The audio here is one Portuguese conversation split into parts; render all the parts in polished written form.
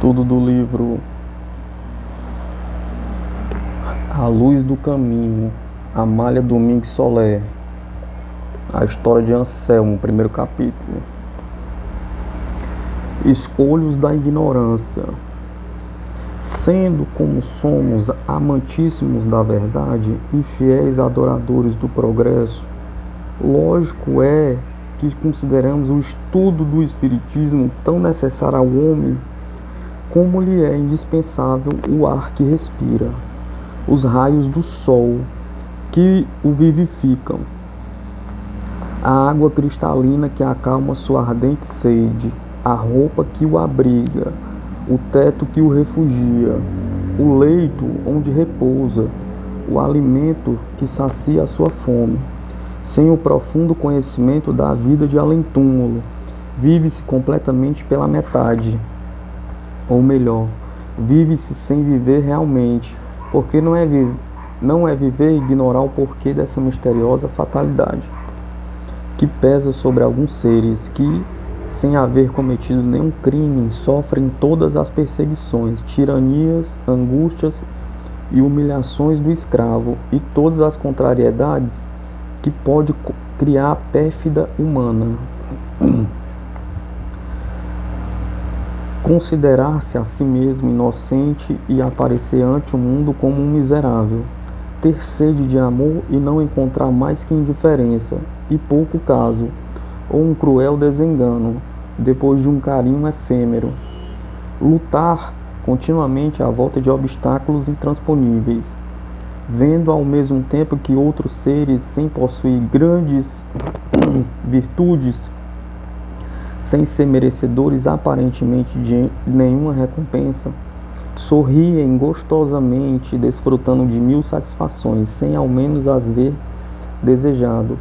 Estudo do livro A Luz do Caminho, Amália Domingues Soler. A história de Anselmo, primeiro capítulo. Escolhos da ignorância. Sendo como somos amantíssimos da verdade e fiéis adoradores do progresso, lógico é que consideramos o estudo do Espiritismo tão necessário ao homem como lhe é indispensável o ar que respira, os raios do sol que o vivificam, a água cristalina que acalma sua ardente sede, a roupa que o abriga, o teto que o refugia, o leito onde repousa, o alimento que sacia a sua fome. Sem o profundo conhecimento da vida de além-túmulo, vive-se completamente pela metade. Ou melhor, vive-se sem viver realmente, porque não é viver ignorar o porquê dessa misteriosa fatalidade, que pesa sobre alguns seres que, sem haver cometido nenhum crime, sofrem todas as perseguições, tiranias, angústias e humilhações do escravo e todas as contrariedades que pode criar a pérfida humana. Considerar-se a si mesmo inocente e aparecer ante o mundo como um miserável, ter sede de amor e não encontrar mais que indiferença e pouco caso, ou um cruel desengano, depois de um carinho efêmero. Lutar continuamente à volta de obstáculos intransponíveis, vendo ao mesmo tempo que outros seres, sem possuir grandes virtudes, sem ser merecedores aparentemente de nenhuma recompensa, sorriem gostosamente, desfrutando de mil satisfações, sem ao menos as ver desejado.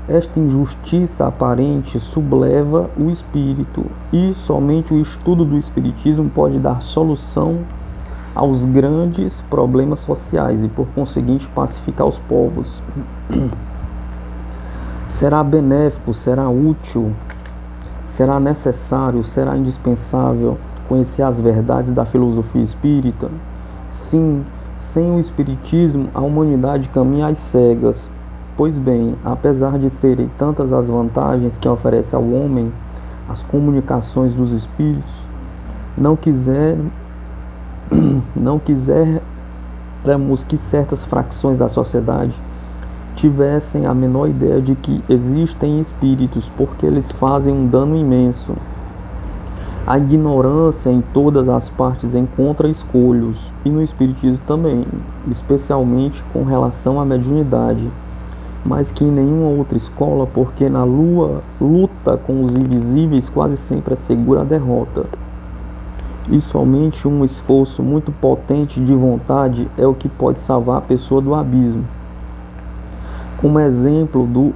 Esta injustiça aparente subleva o espírito, e somente o estudo do espiritismo pode dar solução aos grandes problemas sociais e, por conseguinte, pacificar os povos. Será benéfico, será útil, será necessário, será indispensável conhecer as verdades da filosofia espírita? Sim, sem o espiritismo a humanidade caminha às cegas. Pois bem, apesar de serem tantas as vantagens que oferece ao homem as comunicações dos espíritos, não quisermos que certas fracções da sociedade tivessem a menor ideia de que existem espíritos, porque eles fazem um dano imenso. A ignorância em todas as partes encontra escolhos, e no espiritismo também, especialmente com relação à mediunidade, mas que em nenhuma outra escola, porque na luta com os invisíveis quase sempre assegura a derrota. E somente um esforço muito potente de vontade é o que pode salvar a pessoa do abismo. Como exemplo do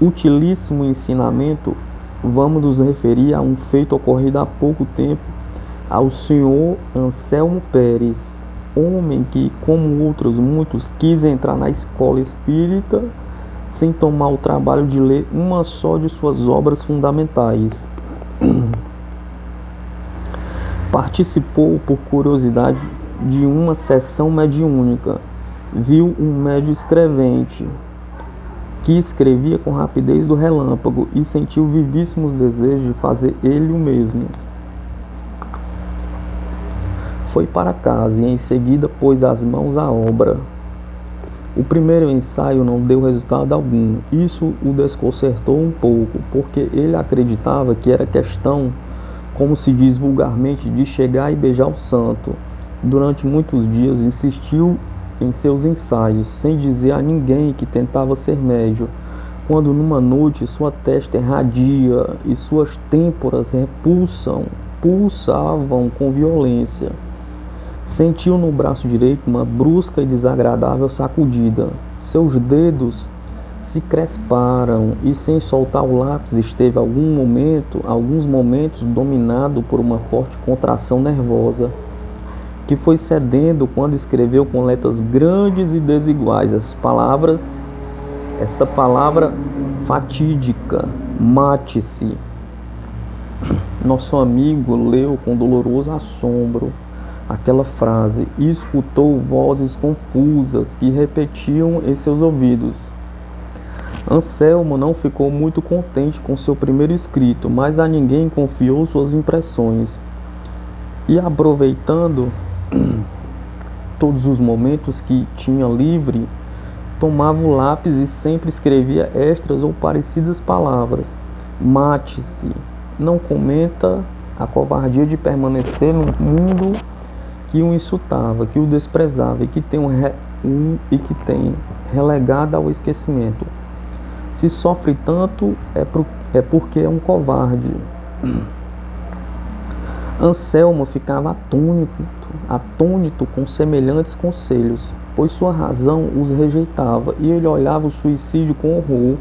utilíssimo ensinamento, vamos nos referir a um feito ocorrido há pouco tempo ao senhor Anselmo Pérez, homem que, como outros muitos, quis entrar na escola espírita sem tomar o trabalho de ler uma só de suas obras fundamentais. Participou, por curiosidade, de uma sessão mediúnica. Viu um médium escrevente que escrevia com rapidez do relâmpago e sentiu vivíssimos desejos de fazer ele o mesmo. Foi para casa e em seguida pôs as mãos à obra. O primeiro ensaio não deu resultado algum. Isso o desconcertou um pouco, porque ele acreditava que era questão, como se diz vulgarmente, de chegar e beijar o santo. Durante muitos dias insistiu em seus ensaios, sem dizer a ninguém que tentava ser médium, quando numa noite sua testa irradia e suas têmporas pulsavam com violência. Sentiu no braço direito uma brusca e desagradável sacudida. Seus dedos se cresparam e, sem soltar o lápis, esteve alguns momentos dominado por uma forte contração nervosa, que foi cedendo quando escreveu com letras grandes e desiguais esta palavra fatídica: mate-se. Nosso amigo leu com doloroso assombro aquela frase e escutou vozes confusas que repetiam em seus ouvidos. Anselmo não ficou muito contente com seu primeiro escrito, mas a ninguém confiou suas impressões. E aproveitando todos os momentos que tinha livre, tomava o lápis e sempre escrevia estas ou parecidas palavras. Mate-se, não cometa a covardia de permanecer no mundo que o insultava, que o desprezava e que tem relegado ao esquecimento. Se sofre tanto é porque é um covarde. Anselmo ficava atônito com semelhantes conselhos, pois sua razão os rejeitava e ele olhava o suicídio com horror.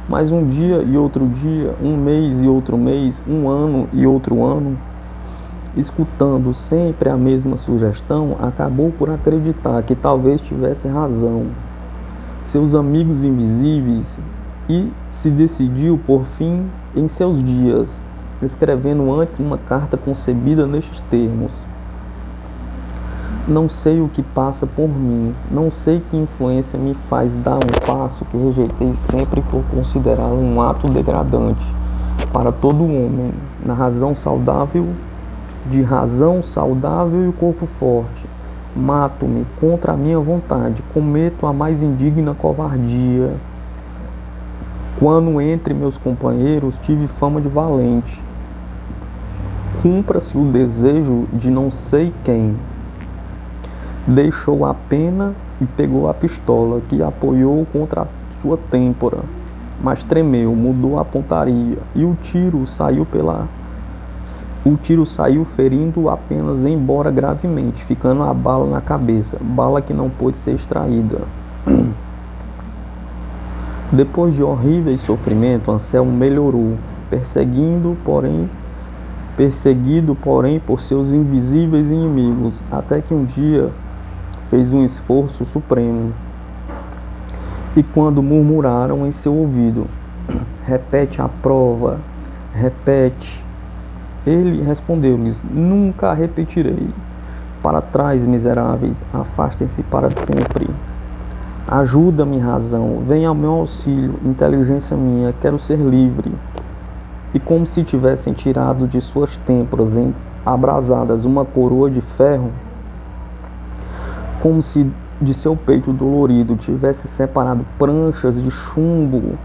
Mas um dia e outro dia, um mês e outro mês, um ano e outro ano, escutando sempre a mesma sugestão, acabou por acreditar que talvez tivesse razão. Seus amigos invisíveis e se decidiu por fim em seus dias, escrevendo antes uma carta concebida nestes termos: não sei o que passa por mim, não sei que influência me faz dar um passo que rejeitei sempre por considerá-lo um ato degradante para todo homem, de razão saudável e corpo forte. Mato-me contra a minha vontade, cometo a mais indigna covardia. Quando entre meus companheiros tive fama de valente. Cumpra-se o desejo de não sei quem. Deixou a pena e pegou a pistola, que apoiou contra a sua têmpora, mas tremeu, mudou a pontaria, e o tiro saiu ferindo apenas, embora gravemente, ficando a bala na cabeça, bala que não pôde ser extraída. Depois de horríveis sofrimentos, Anselmo melhorou, perseguido, porém, por seus invisíveis inimigos, até que um dia fez um esforço supremo. E quando murmuraram em seu ouvido: repete a prova, repete. Ele respondeu-lhes: nunca a repetirei. Para trás, miseráveis, afastem-se para sempre. Ajuda-me, razão, venha ao meu auxílio, inteligência minha, quero ser livre. E como se tivessem tirado de suas têmporas abrasadas uma coroa de ferro, como se de seu peito dolorido tivesse separado pranchas de chumbo,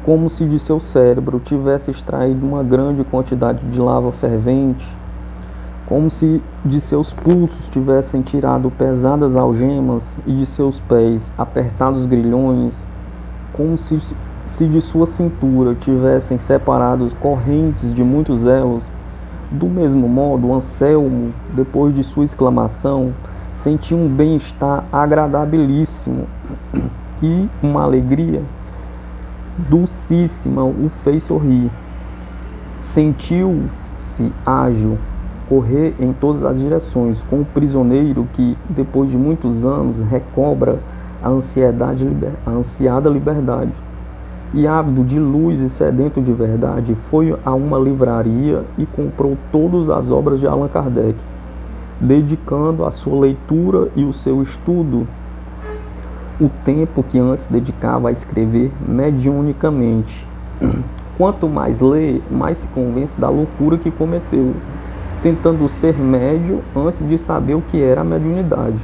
como se de seu cérebro tivesse extraído uma grande quantidade de lava fervente, como se de seus pulsos tivessem tirado pesadas algemas e de seus pés apertados grilhões, como se de sua cintura tivessem separado correntes de muitos elos. Do mesmo modo, Anselmo, depois de sua exclamação, sentiu um bem-estar agradabilíssimo e uma alegria dulcíssima o fez sorrir. Sentiu-se ágil, correr em todas as direções, como o prisioneiro que, depois de muitos anos, recobra a ansiada liberdade. E ávido de luz e sedento de verdade, foi a uma livraria e comprou todas as obras de Allan Kardec, dedicando a sua leitura e o seu estudo o tempo que antes dedicava a escrever mediunicamente. Quanto mais lê, mais se convence da loucura que cometeu, tentando ser médio antes de saber o que era a mediunidade,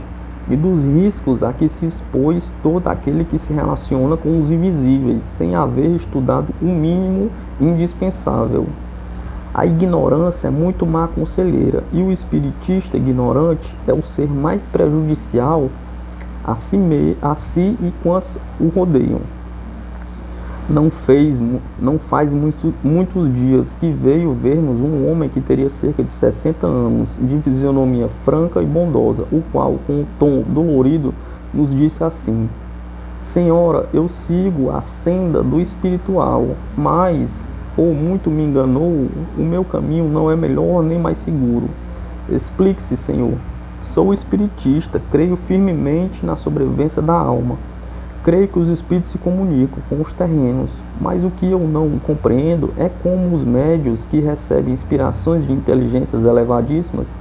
e dos riscos a que se expôs todo aquele que se relaciona com os invisíveis, sem haver estudado o mínimo indispensável. A ignorância é muito má conselheira, e o espiritista ignorante é o ser mais prejudicial a si e quantos o rodeiam. Não faz muitos dias que veio ver-nos um homem que teria cerca de 60 anos, de fisionomia franca e bondosa, o qual, com um tom dolorido, nos disse assim: Senhora, eu sigo a senda do espiritual, mas, ou muito me enganou, o meu caminho não é melhor nem mais seguro. Explique-se, Senhor. Sou espiritista, creio firmemente na sobrevivência da alma. Creio que os espíritos se comunicam com os terrenos, mas o que eu não compreendo é como os médios que recebem inspirações de inteligências elevadíssimas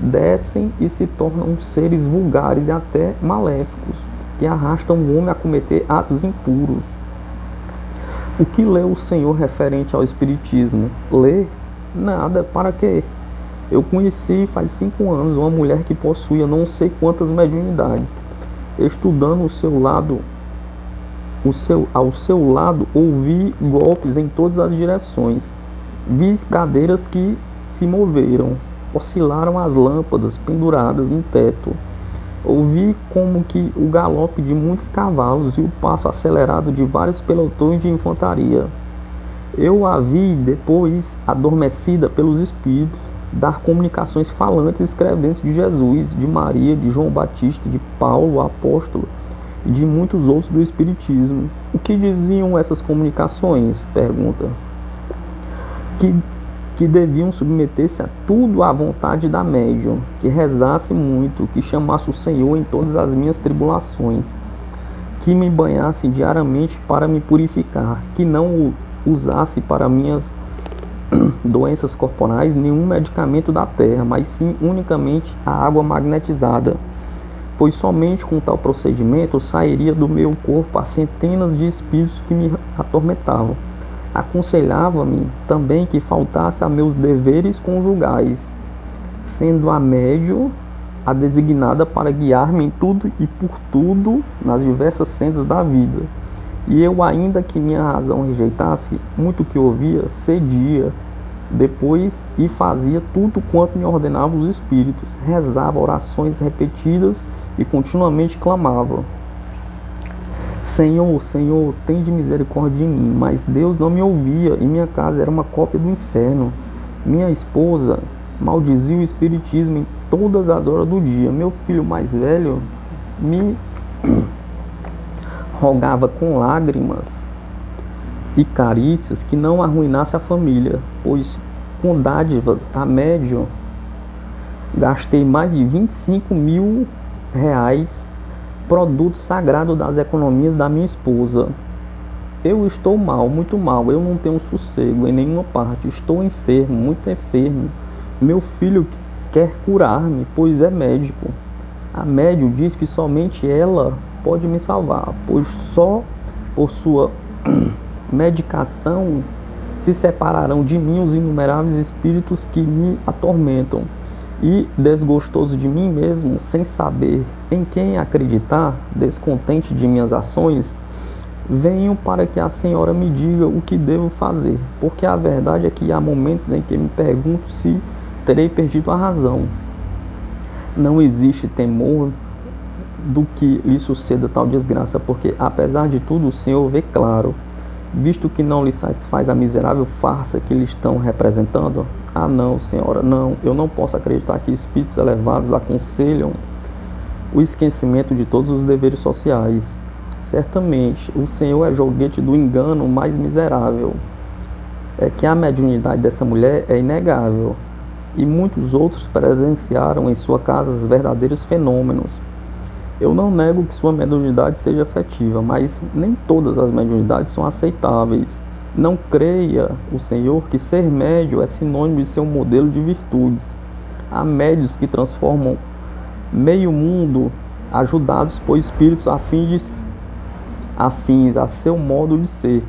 descem e se tornam seres vulgares e até maléficos, que arrastam o homem a cometer atos impuros. O que lê o Senhor referente ao espiritismo? Lê? Nada, para quê? Eu conheci faz 5 anos uma mulher que possuía não sei quantas mediunidades. Estudando ao seu lado, ouvi golpes em todas as direções. Vi cadeiras que se moveram, oscilaram as lâmpadas penduradas no teto. Ouvi como que o galope de muitos cavalos e o passo acelerado de vários pelotões de infantaria. Eu a vi depois, adormecida pelos espíritos, dar comunicações falantes e escreventes de Jesus, de Maria, de João Batista, de Paulo, o apóstolo, e de muitos outros do Espiritismo. O que diziam essas comunicações? Pergunta. Que deviam submeter-se a tudo à vontade da médium, que rezasse muito, que chamasse o Senhor em todas as minhas tribulações, que me banhasse diariamente para me purificar, que não o usasse para minhas doenças corporais nenhum medicamento da terra, mas sim unicamente a água magnetizada, pois somente com tal procedimento sairia do meu corpo as centenas de espíritos que me atormentavam. Aconselhava-me também que faltasse a meus deveres conjugais, sendo a médium a designada para guiar-me em tudo e por tudo nas diversas sendas da vida. E eu, ainda que minha razão rejeitasse muito que ouvia, cedia depois e fazia tudo quanto me ordenavam os espíritos, rezava orações repetidas e continuamente clamava: Senhor, Senhor, tende misericórdia de mim. Mas Deus não me ouvia e minha casa era uma cópia do inferno. Minha esposa maldizia o espiritismo em todas as horas do dia. Meu filho mais velho me rogava com lágrimas e carícias que não arruinasse a família, pois com dádivas a médium gastei mais de 25 mil reais, produto sagrado das economias da minha esposa. Eu estou mal, muito mal, eu não tenho sossego em nenhuma parte, estou enfermo, muito enfermo. Meu filho quer curar-me, pois é médico. A médium diz que somente ela pode me salvar, pois só por sua medicação se separarão de mim os inumeráveis espíritos que me atormentam. E, desgostoso de mim mesmo, sem saber em quem acreditar, descontente de minhas ações, venho para que a senhora me diga o que devo fazer, porque a verdade é que há momentos em que me pergunto se terei perdido a razão. Não existe temor do que lhe suceda tal desgraça, porque, apesar de tudo, o Senhor vê claro. Visto que não lhe satisfaz a miserável farsa que lhe estão representando, ah não, senhora, não, eu não posso acreditar que espíritos elevados aconselham o esquecimento de todos os deveres sociais. Certamente, o Senhor é joguete do engano mais miserável. É que a mediunidade dessa mulher é inegável, e muitos outros presenciaram em sua casa os verdadeiros fenômenos. Eu não nego que sua mediunidade seja efetiva, mas nem todas as mediunidades são aceitáveis. Não creia o Senhor que ser médio é sinônimo de ser um modelo de virtudes. Há médios que transformam meio mundo ajudados por espíritos afins a seu modo de ser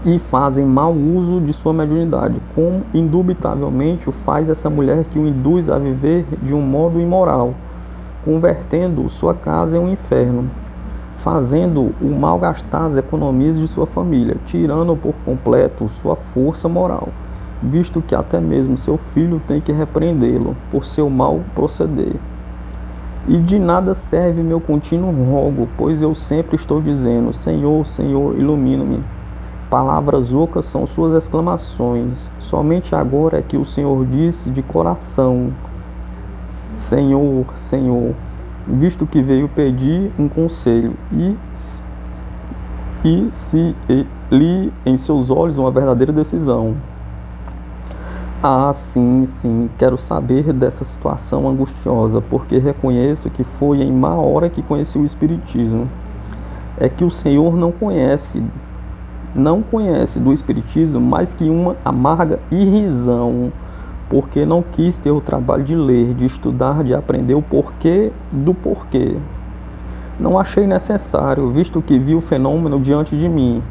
e fazem mau uso de sua mediunidade, como indubitavelmente o faz essa mulher que o induz a viver de um modo imoral, convertendo sua casa em um inferno, fazendo o malgastar as economias de sua família, tirando por completo sua força moral, visto que até mesmo seu filho tem que repreendê-lo por seu mal proceder. E de nada serve meu contínuo rogo, pois eu sempre estou dizendo: Senhor, Senhor, ilumina-me. Palavras ocas são suas exclamações. Somente agora é que o Senhor disse de coração: Senhor, Senhor, visto que veio pedir um conselho, e se li em seus olhos uma verdadeira decisão. Ah, sim, sim, quero saber dessa situação angustiosa, porque reconheço que foi em má hora que conheci o Espiritismo. é que o Senhor não conhece do Espiritismo mais que uma amarga irrisão, porque não quis ter o trabalho de ler, de estudar, de aprender o porquê do porquê. Não achei necessário, visto que vi o fenômeno diante de mim,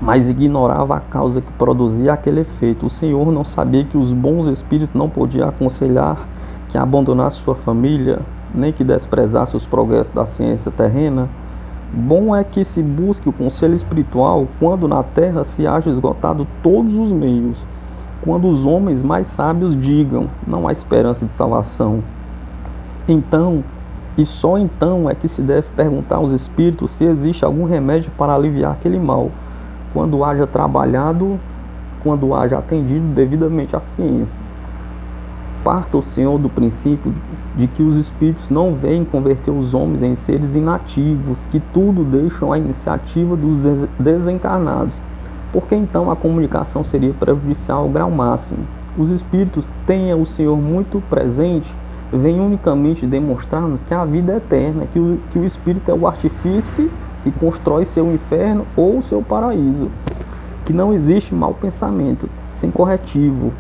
mas ignorava a causa que produzia aquele efeito. O Senhor não sabia que os bons espíritos não podiam aconselhar que abandonasse sua família, nem que desprezasse os progressos da ciência terrena? Bom é que se busque o conselho espiritual quando na terra se haja esgotado todos os meios, quando os homens mais sábios digam, não há esperança de salvação. Então, e só então é que se deve perguntar aos espíritos se existe algum remédio para aliviar aquele mal, quando haja trabalhado, quando haja atendido devidamente à ciência. Parta o Senhor do princípio de que os espíritos não veem converter os homens em seres inativos, que tudo deixam à iniciativa dos desencarnados, porque então a comunicação seria prejudicial ao grau máximo. Os espíritos, tenha o Senhor muito presente, vêm unicamente demonstrar-nos que a vida é eterna, que o espírito é o artifício que constrói seu inferno ou seu paraíso, que não existe mau pensamento sem corretivo,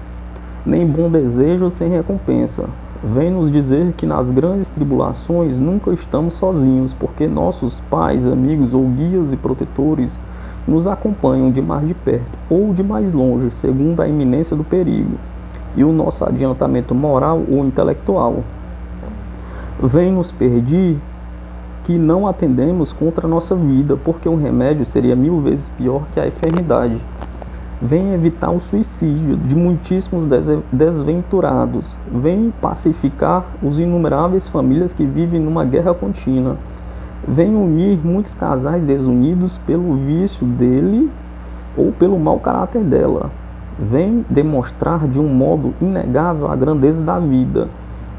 nem bom desejo sem recompensa. Vem nos dizer que nas grandes tribulações nunca estamos sozinhos, porque nossos pais, amigos ou guias e protetores nos acompanham de mais de perto ou de mais longe, segundo a iminência do perigo e o nosso adiantamento moral ou intelectual. Vem nos pedir que não atendemos contra a nossa vida, porque o remédio seria 1000 vezes pior que a enfermidade. Vem evitar o suicídio de muitíssimos desventurados. Vem pacificar os inumeráveis famílias que vivem numa guerra contínua. Vem unir muitos casais desunidos pelo vício dele ou pelo mau caráter dela. Vem demonstrar de um modo inegável a grandeza da vida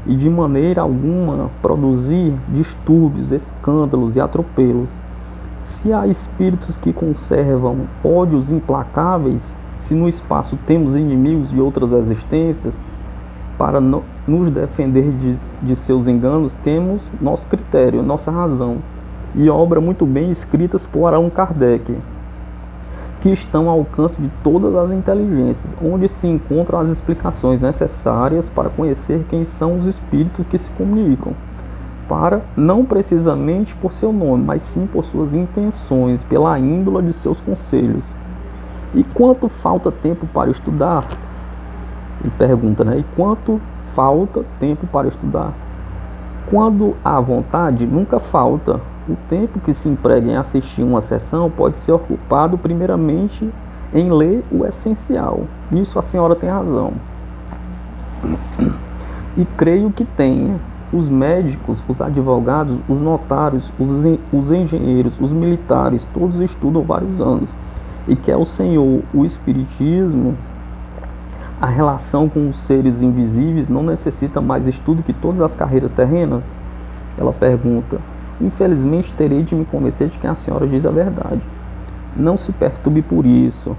e de maneira alguma produzir distúrbios, escândalos e atropelos. Se há espíritos que conservam ódios implacáveis, se no espaço temos inimigos de outras existências, para nos defender de seus enganos, temos nosso critério, nossa razão, e obra muito bem escritas por Allan Kardec, que estão ao alcance de todas as inteligências, onde se encontram as explicações necessárias para conhecer quem são os espíritos que se comunicam, para não precisamente por seu nome, mas sim por suas intenções, pela índole de seus conselhos. E quanto falta tempo para estudar? Ele pergunta, né? E quanto falta tempo para estudar? Quando há vontade, nunca falta. O tempo que se emprega em assistir uma sessão pode ser ocupado primeiramente em ler o essencial. Nisso a senhora tem razão. E creio que tenha. Os médicos, os advogados, os notários, os engenheiros, os militares, todos estudam vários anos. E que é o Senhor, o Espiritismo, a relação com os seres invisíveis não necessita mais estudo que todas as carreiras terrenas? Ela pergunta. Infelizmente terei de me convencer de que a senhora diz a verdade. Não se perturbe por isso,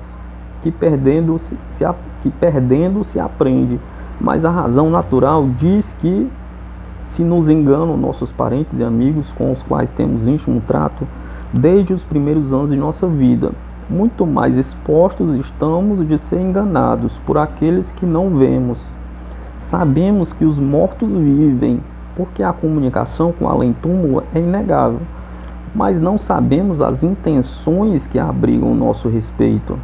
que perdendo se aprende, mas a razão natural diz que se nos enganam nossos parentes e amigos com os quais temos íntimo trato desde os primeiros anos de nossa vida, muito mais expostos estamos de ser enganados por aqueles que não vemos. Sabemos que os mortos vivem, porque a comunicação com o além-túmulo é inegável, mas não sabemos as intenções que abrigam o nosso respeito.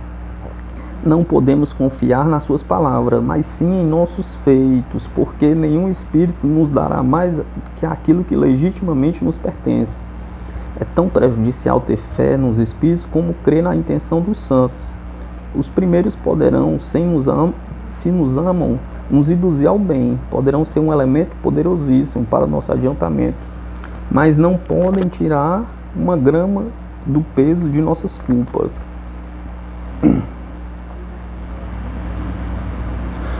Não podemos confiar nas suas palavras, mas sim em nossos feitos, porque nenhum espírito nos dará mais que aquilo que legitimamente nos pertence. É tão prejudicial ter fé nos espíritos como crer na intenção dos santos. Os primeiros poderão, se nos amam, nos induzir ao bem, poderão ser um elemento poderosíssimo para nosso adiantamento, mas não podem tirar uma grama do peso de nossas culpas.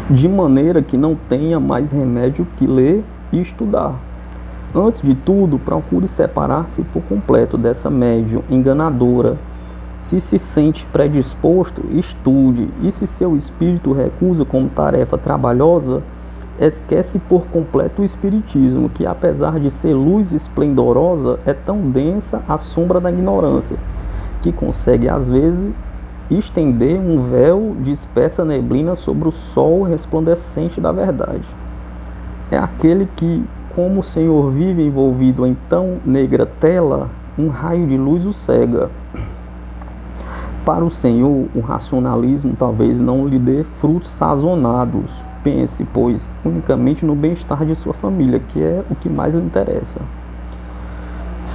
De maneira que não tenha mais remédio que ler e estudar. Antes de tudo, procure separar-se por completo dessa médium enganadora. Se se sente predisposto, estude, e se seu espírito recusa como tarefa trabalhosa, esquece por completo o espiritismo, que apesar de ser luz esplendorosa, é tão densa a sombra da ignorância, que consegue às vezes estender um véu de espessa neblina sobre o sol resplandecente da verdade. É aquele que, como o Senhor vive envolvido em tão negra tela, um raio de luz o cega. Para o Senhor, o racionalismo talvez não lhe dê frutos sazonados. Pense, pois, unicamente no bem-estar de sua família, que é o que mais lhe interessa.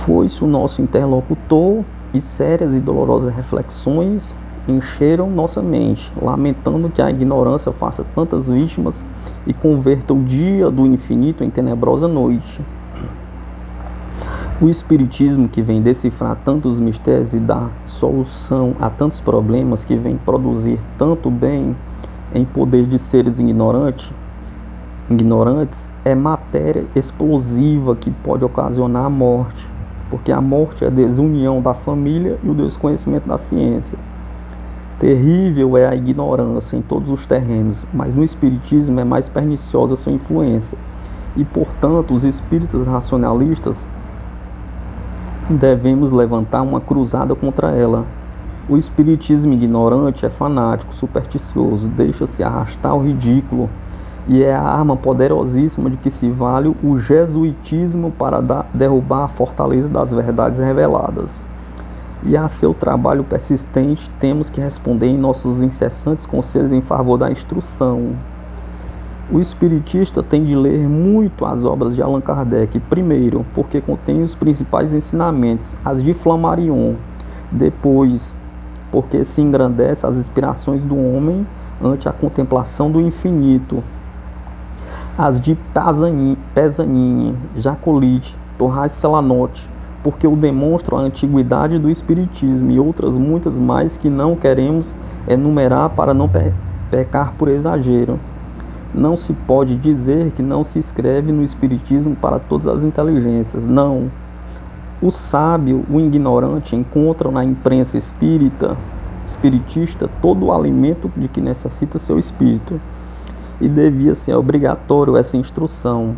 Foi-se o nosso interlocutor e sérias e dolorosas reflexões encheram nossa mente, lamentando que a ignorância faça tantas vítimas e converta o dia do infinito em tenebrosa noite. O Espiritismo, que vem decifrar tantos mistérios e dar solução a tantos problemas, que vem produzir tanto bem em poder de seres ignorantes, é matéria explosiva que pode ocasionar a morte, porque a morte é a desunião da família e o desconhecimento da ciência. Terrível é a ignorância em todos os terrenos, mas no Espiritismo é mais perniciosa sua influência. E, portanto, os espíritas racionalistas devemos levantar uma cruzada contra ela. O espiritismo ignorante é fanático, supersticioso, deixa-se arrastar ao ridículo e é a arma poderosíssima de que se vale o jesuitismo para derrubar a fortaleza das verdades reveladas. E a seu trabalho persistente temos que responder em nossos incessantes conselhos em favor da instrução. O espiritista tem de ler muito as obras de Allan Kardec, primeiro, porque contém os principais ensinamentos, as de Flammarion, depois, porque se engrandece as inspirações do homem ante a contemplação do infinito, as de Pesanini, Jacolite, Torrais Celanotti, porque o demonstram a antiguidade do espiritismo e outras muitas mais que não queremos enumerar para não pecar por exagero. Não se pode dizer que não se escreve no espiritismo para todas as inteligências, não. O sábio, o ignorante encontram na imprensa espiritista todo o alimento de que necessita seu espírito, e devia ser obrigatório essa instrução,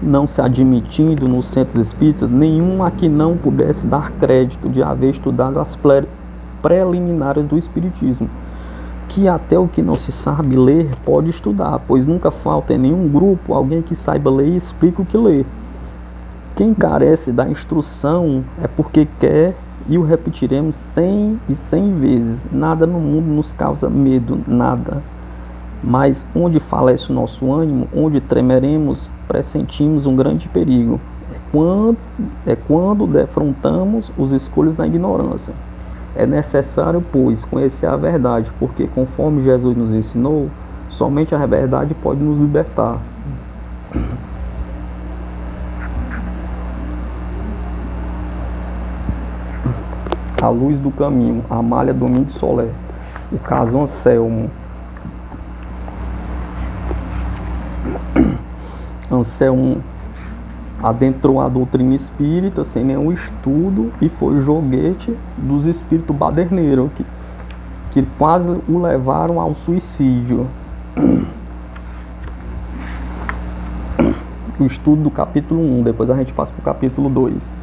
não se admitindo nos centros espíritas nenhum a que não pudesse dar crédito de haver estudado as preliminares do espiritismo, que até o que não se sabe ler pode estudar, pois nunca falta em nenhum grupo alguém que saiba ler e explique o que lê. Quem carece da instrução é porque quer, e o repetiremos 100 e 100 vezes, nada no mundo nos causa medo, nada. Mas onde falece o nosso ânimo, onde tremeremos, pressentimos um grande perigo. É quando defrontamos os escolhos da ignorância. É necessário, pois, conhecer a verdade, porque conforme Jesus nos ensinou, somente a verdade pode nos libertar. A Luz do Caminho, Amália Domingues Soler, o caso Anselmo. Anselmo adentrou a doutrina espírita sem nenhum estudo e foi joguete dos espíritos baderneiros que quase o levaram ao suicídio. O estudo do capítulo 1, depois a gente passa para o capítulo 2.